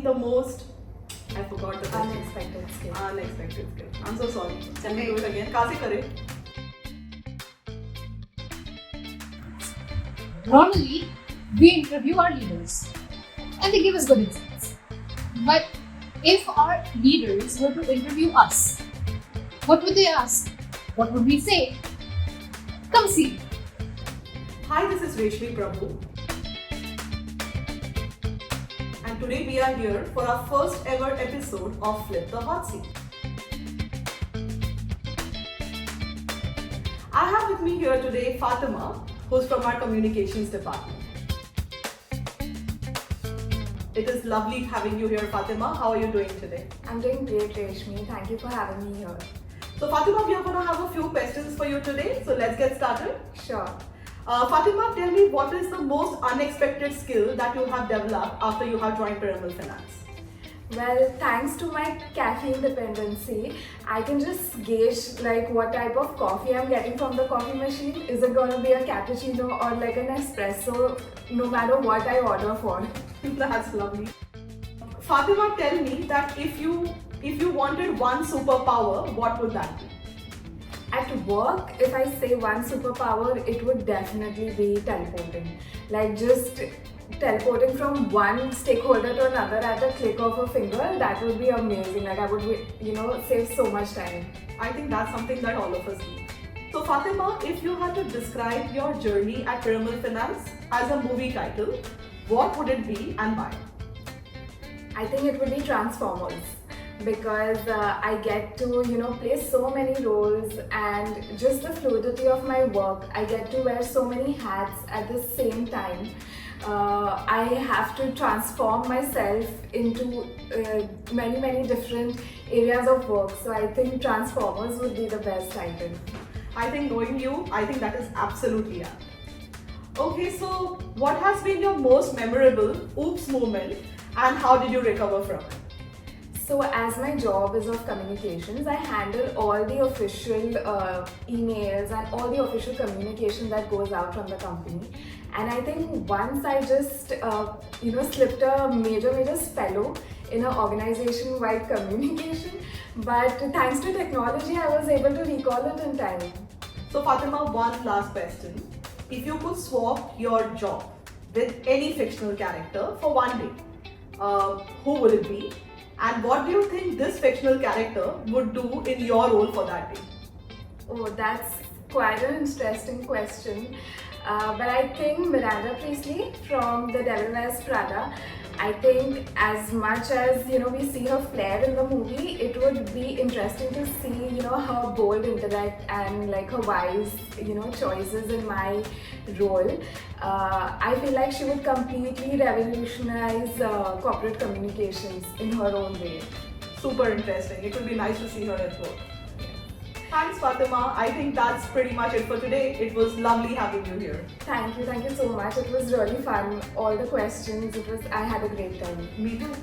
the most, I forgot the question. Unexpected skill. Unexpected skill. I'm so sorry. Can we do it again? Kaise kare? Normally, we interview our leaders and they give us good insights. But if our leaders were to interview us, what would they ask? What would we say? Come see. Hi, this is Reshmi Prabhu. And today we are here for our first ever episode of Flip the Hot Seat. I have with me here today Fatima, who's from our communications department. It is lovely having you here, Fatima. How are you doing today? I'm doing great, Reshmi. Thank you for having me here. So Fatima, we are going to have a few questions for you today. So let's get started. Sure. Fatima, tell me, what is the most unexpected skill that you have developed after you have joined Piramal Finance? Well, thanks to my caffeine dependency, I can just gauge like what type of coffee I'm getting from the coffee machine. Is it going to be a cappuccino or like an espresso, no matter what I order for? That's lovely. Fatima, tell me that if you wanted one superpower, what would that be? At work, if I say one superpower, it would definitely be teleporting. Like just teleporting from one stakeholder to another at a click of a finger, that would be amazing. Like I would, save so much time. I think that's something that all of us need. So Fatima, if you had to describe your journey at Piramal Finance as a movie title, what would it be and why? I think it would be Transformers because I get to play so many roles and just the fluidity of my work. I get to wear so many hats at the same time. I have to transform myself into many different areas of work. So I think Transformers would be the best title. I think knowing you, I think that is absolutely apt. Okay, so what has been your most memorable oops moment and how did you recover from it? So as my job is of communications, I handle all the official emails and all the official communication that goes out from the company. And I think once I just slipped a major spello in an organization-wide communication. But thanks to technology, I was able to recall it in time. So Fatima, one last question. If you could swap your job with any fictional character for one day, who would it be? And what do you think this fictional character would do in your role for that day? Oh, that's quite an interesting question. But I think Miranda Priestley from The Devil Wears Prada. I think as much as we see her flair in the movie, it would be interesting to see her bold intellect and like her wise choices in my role. I feel like she would completely revolutionize corporate communications in her own way. Super interesting. It would be nice to see her at work. Thanks Fatima. I think that's pretty much it for today. It was lovely having you here. Thank you so much. It was really fun. All the questions, I had a great time. Me too.